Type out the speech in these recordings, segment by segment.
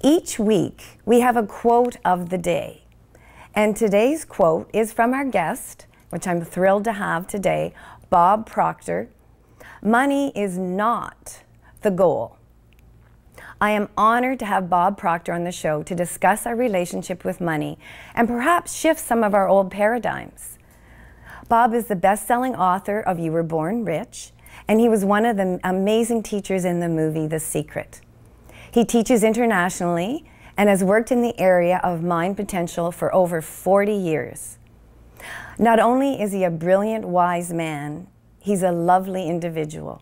Each week, we have a quote of the day. And today's quote is from our guest, which I'm thrilled to have today, Bob Proctor. Money is not the goal. I am honored to have Bob Proctor on the show to discuss our relationship with money and perhaps shift some of our old paradigms. Bob is the best-selling author of You Were Born Rich, and he was one of the amazing teachers in the movie The Secret. He teaches internationally and has worked in the area of mind potential for over 40 years. Not only is he a brilliant, wise man, he's a lovely individual.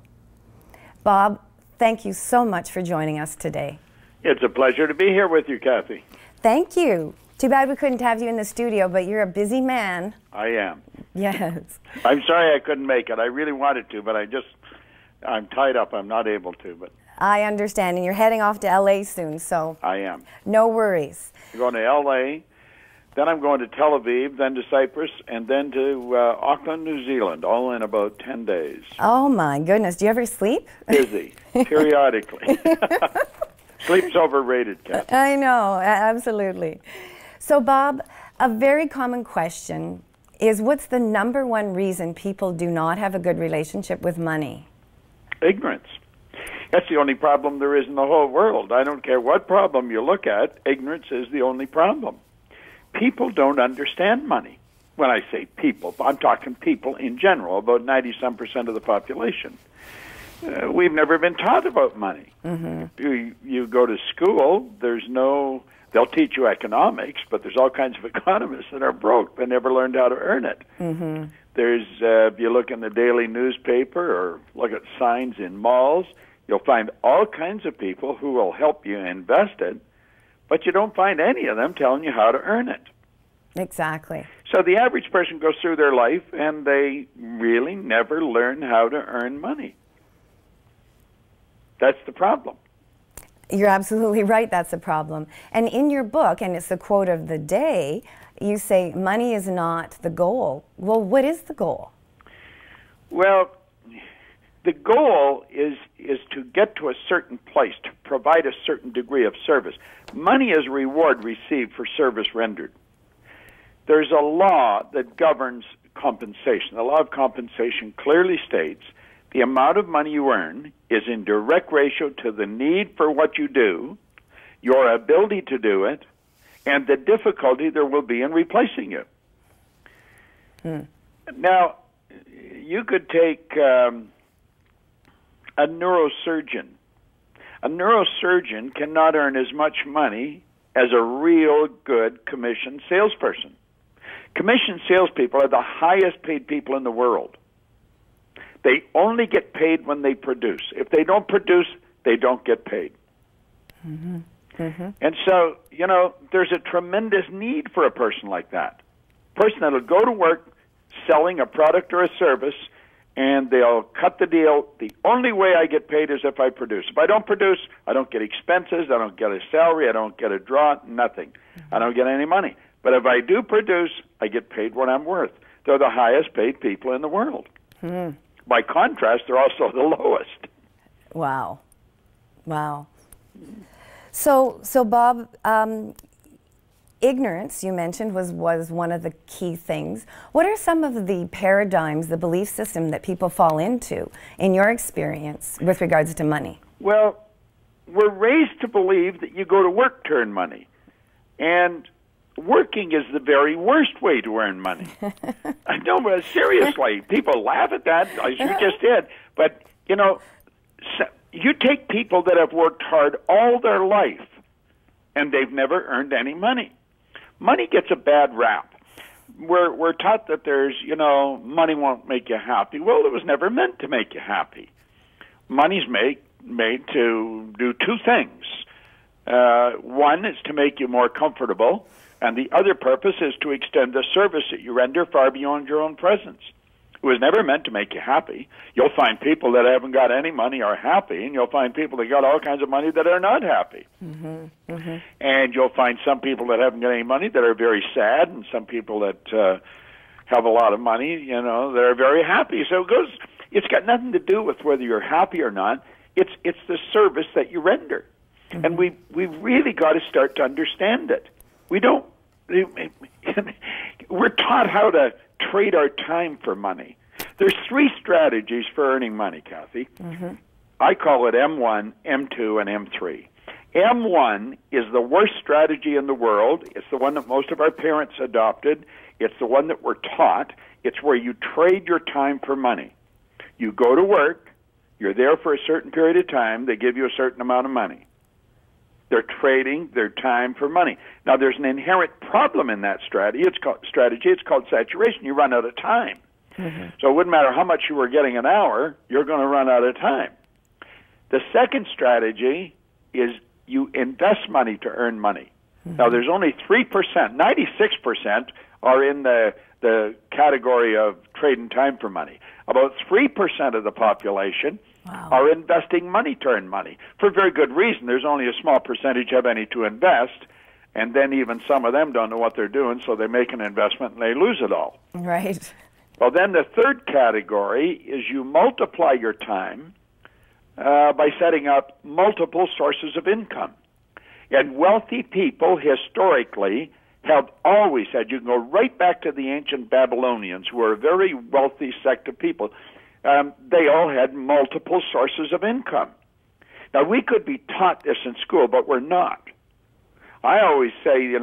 Bob, thank you so much for joining us today. It's a pleasure to be here with you, Cathy. Thank you. Too bad we couldn't have you in the studio, but you're a busy man. I am. Yes. I'm sorry I couldn't make it. I really wanted to, but I'm tied up. I'm not able to. But I understand, and you're heading off to LA soon, so I am. No worries. I'm going to LA, then I'm going to Tel Aviv, then to Cyprus, and then to Auckland, New Zealand, all in about 10 days. Oh my goodness. Do you ever sleep? Busy, periodically. Sleep's overrated, Cathy. I know, absolutely. So Bob, a very common question is, what's the #1 reason people do not have a good relationship with money? Ignorance. That's the only problem there is in the whole world. I don't care what problem you look at, ignorance is the only problem. People don't understand money. When I say people, I'm talking people in general, about 90-some% of the population. We've never been taught about money. Mm-hmm. You go to school, they'll teach you economics, but there's all kinds of economists that are broke. They never learned how to earn it. Mm-hmm. If you look in the daily newspaper or look at signs in malls, you'll find all kinds of people who will help you invest it, but you don't find any of them telling you how to earn it. Exactly. So the average person goes through their life and they really never learn how to earn money. That's the problem. You're absolutely right, that's the problem. And in your book, and it's the quote of the day, you say money is not the goal. Well, what is the goal? Well, the goal is to get to a certain place, to provide a certain degree of service. Money is reward received for service rendered. There's a law that governs compensation. The law of compensation clearly states the amount of money you earn is in direct ratio to the need for what you do, your ability to do it, and the difficulty there will be in replacing you. Now, you could take a neurosurgeon. A neurosurgeon cannot earn as much money as a real good commissioned salesperson. Commissioned salespeople are the highest paid people in the world. They only get paid when they produce. If they don't produce, they don't get paid. Mm-hmm. Mm-hmm. And so, there's a tremendous need for a person like that. A person that'll go to work selling a product or a service, and they'll cut the deal. The only way I get paid is if I produce. If I don't produce, I don't get expenses, I don't get a salary, I don't get a draw, nothing. Mm-hmm. I don't get any money. But if I do produce, I get paid what I'm worth. They're the highest paid people in the world. Mm-hmm. By contrast, they're also the lowest. Wow. Wow. So Bob, ignorance, you mentioned, was one of the key things. What are some of the paradigms, the belief system that people fall into, in your experience, with regards to money? Well, we're raised to believe that you go to work to earn money. And working is the very worst way to earn money. I know, but seriously, people laugh at that, as you just did. But, you take people that have worked hard all their life, and they've never earned any money. Money gets a bad rap. We're taught that there's, money won't make you happy. Well, it was never meant to make you happy. Money's made to do two things. One is to make you more comfortable, and the other purpose is to extend the service that you render far beyond your own presence. It was never meant to make you happy. You'll find people that haven't got any money are happy, and you'll find people that got all kinds of money that are not happy. Mm-hmm. Mm-hmm. And you'll find some people that haven't got any money that are very sad, and some people that have a lot of money, that are very happy. So it's got nothing to do with whether you're happy or not. It's the service that you render. And we've really got to start to understand it. We don't, we're taught how to trade our time for money. There's 3 strategies for earning money, Cathy. I call it M1, M2, and M3. M1 is the worst strategy in the world. It's the one that most of our parents adopted. It's the one that we're taught. It's where you trade your time for money. You go to work. You're there for a certain period of time. They give you a certain amount of money. They're trading their time for money. Now, there's an inherent problem in that strategy. It's called saturation. You run out of time. So it wouldn't matter how much you were getting an hour, you're going to run out of time. The second strategy is you invest money to earn money. Now, there's only 3%. 96% are in the category of trading time for money. About 3% of the population are investing money to earn money. For very good reason. There's only a small percentage have any to invest, and then even some of them don't know what they're doing, so they make an investment and they lose it all. Right. Well, then the third category is you multiply your time by setting up multiple sources of income. And wealthy people historically have always had, you can go right back to the ancient Babylonians, who were a very wealthy sect of people. They all had multiple sources of income. Now, we could be taught this in school, but we're not. I always say,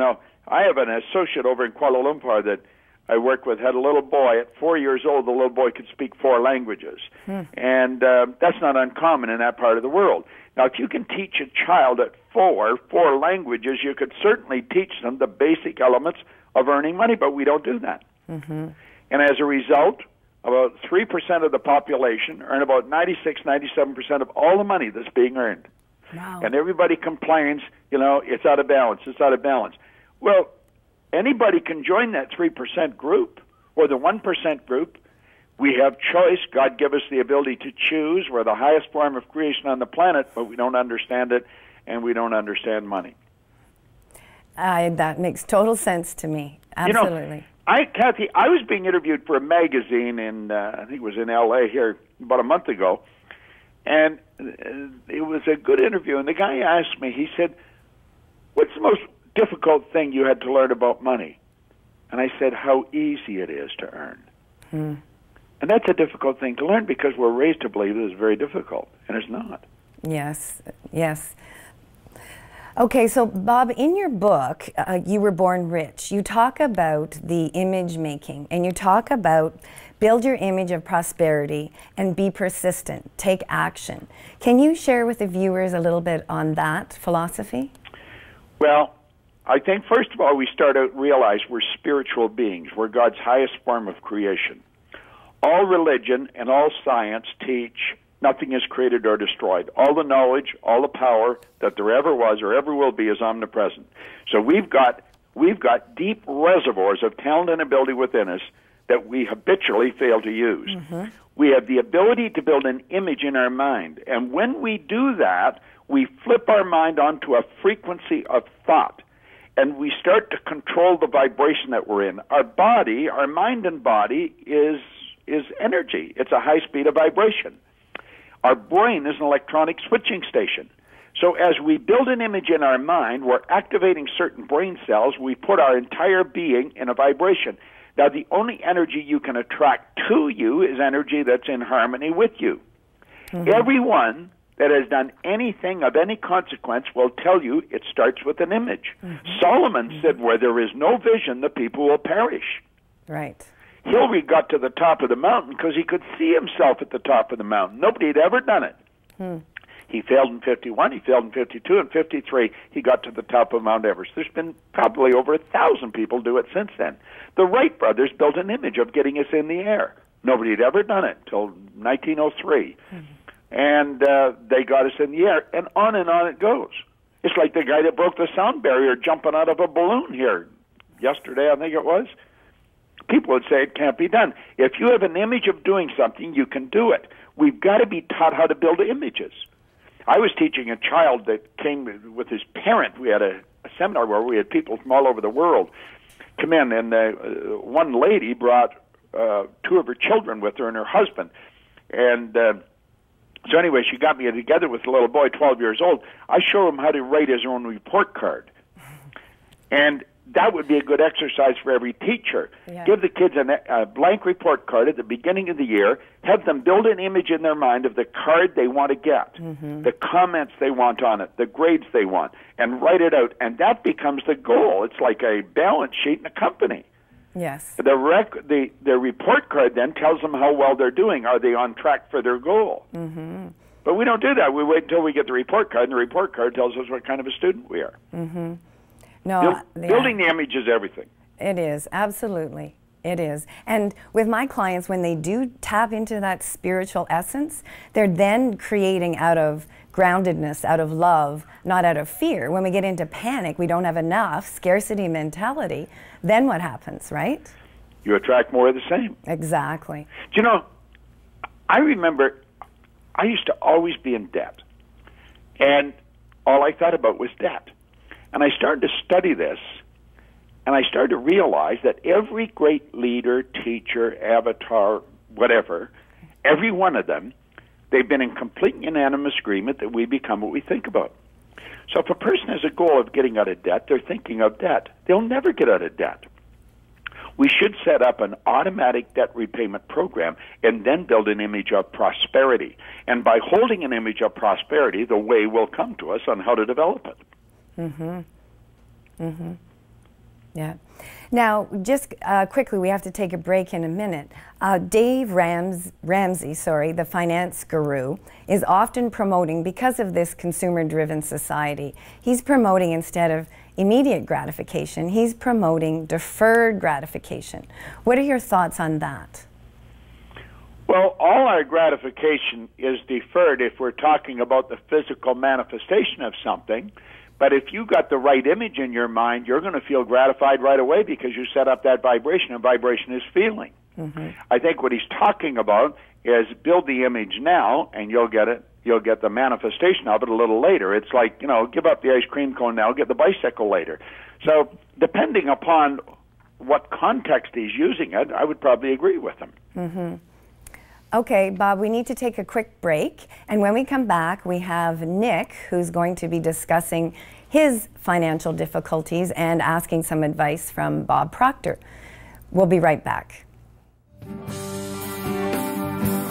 I have an associate over in Kuala Lumpur that I work with, had a little boy. At 4 years old, the little boy could speak 4 languages. And that's not uncommon in that part of the world. Now, if you can teach a child at 4 languages, you could certainly teach them the basic elements of earning money, but we don't do that. And as a result, about 3% of the population earn about 97% of all the money that's being earned. Wow. And everybody complains, it's out of balance, it's out of balance. Well, anybody can join that 3% group or the 1% group. We have choice. God gave us the ability to choose. We're the highest form of creation on the planet, but we don't understand it, and we don't understand money. That makes total sense to me. Absolutely. Cathy, I was being interviewed for a magazine in, I think it was in L.A. here about a month ago, and it was a good interview. And the guy asked me, he said, "What's the most difficult thing you had to learn about money?" And I said, "How easy it is to earn." And that's a difficult thing to learn because we're raised to believe it is very difficult, and it's not. Yes, yes. Okay, so Bob, in your book, You Were Born Rich, you talk about the image making, and you talk about build your image of prosperity and be persistent, take action. Can you share with the viewers a little bit on that philosophy? Well, I think first of all we start out realize we're spiritual beings. We're God's highest form of creation. All religion and all science teach nothing is created or destroyed. All the knowledge, all the power that there ever was or ever will be is omnipresent. So we've got deep reservoirs of talent and ability within us that we habitually fail to use. We have the ability to build an image in our mind. And when we do that, we flip our mind onto a frequency of thought. And we start to control the vibration that we're in. Our body, our mind and body is energy. It's a high speed of vibration. Our brain is an electronic switching station. So as we build an image in our mind, we're activating certain brain cells. We put our entire being in a vibration. Now, the only energy you can attract to you is energy that's in harmony with you. Everyone that has done anything of any consequence will tell you it starts with an image. Solomon said, where there is no vision, the people will perish. Right. Hillary got to the top of the mountain because he could see himself at the top of the mountain. Nobody had ever done it. He failed in 51, he failed in 52, and 53, he got to the top of Mount Everest. There's been probably over 1,000 people do it since then. The Wright brothers built an image of getting us in the air. Nobody had ever done it until 1903. And they got us in the air, and on it goes. It's like the guy that broke the sound barrier jumping out of a balloon here yesterday, I think it was. People would say it can't be done. If you have an image of doing something, you can do it. We've got to be taught how to build images. I was teaching a child that came with his parent. We had a seminar where we had people from all over the world come in, and one lady brought 2 of her children with her and her husband. And So anyway, she got me together with a little boy, 12 years old. I show him how to write his own report card. And that would be a good exercise for every teacher. Yeah. Give the kids a blank report card at the beginning of the year. Have them build an image in their mind of the card they want to get, the comments they want on it, the grades they want, and write it out. And that becomes the goal. It's like a balance sheet in a company. Yes. The report card then tells them how well they're doing. Are they on track for their goal? But we don't do that. We wait until we get the report card, and the report card tells us what kind of a student we are. No, Building the image is everything. It is, absolutely. It is. And with my clients, when they do tap into that spiritual essence, they're then creating out of groundedness, out of love, not out of fear. When we get into panic, we don't have enough, scarcity mentality, then what happens, right? You attract more of the same. Exactly. Do you know, I remember I used to always be in debt. And all I thought about was debt. And I started to study this, and I started to realize that every great leader, teacher, avatar, whatever, every one of them, they've been in complete unanimous agreement that we become what we think about. So if a person has a goal of getting out of debt, they're thinking of debt. They'll never get out of debt. We should set up an automatic debt repayment program and then build an image of prosperity. And by holding an image of prosperity, the way will come to us on how to develop it. Yeah. Now, just quickly, we have to take a break in a minute. Dave Ramsey, the finance guru, is often promoting, because of this consumer-driven society, he's promoting, instead of immediate gratification, he's promoting deferred gratification. What are your thoughts on that? Well, all our gratification is deferred if we're talking about the physical manifestation of something. But if you got the right image in your mind, you're going to feel gratified right away because you set up that vibration, and vibration is feeling. I think what he's talking about is build the image now, and you'll get it. You'll get the manifestation of it a little later. It's like, you know, give up the ice cream cone now, get the bicycle later. So depending upon what context he's using it, I would probably agree with him. Okay, Bob, we need to take a quick break, and when we come back, we have Nick, who's going to be discussing his financial difficulties and asking some advice from Bob Proctor. We'll be right back.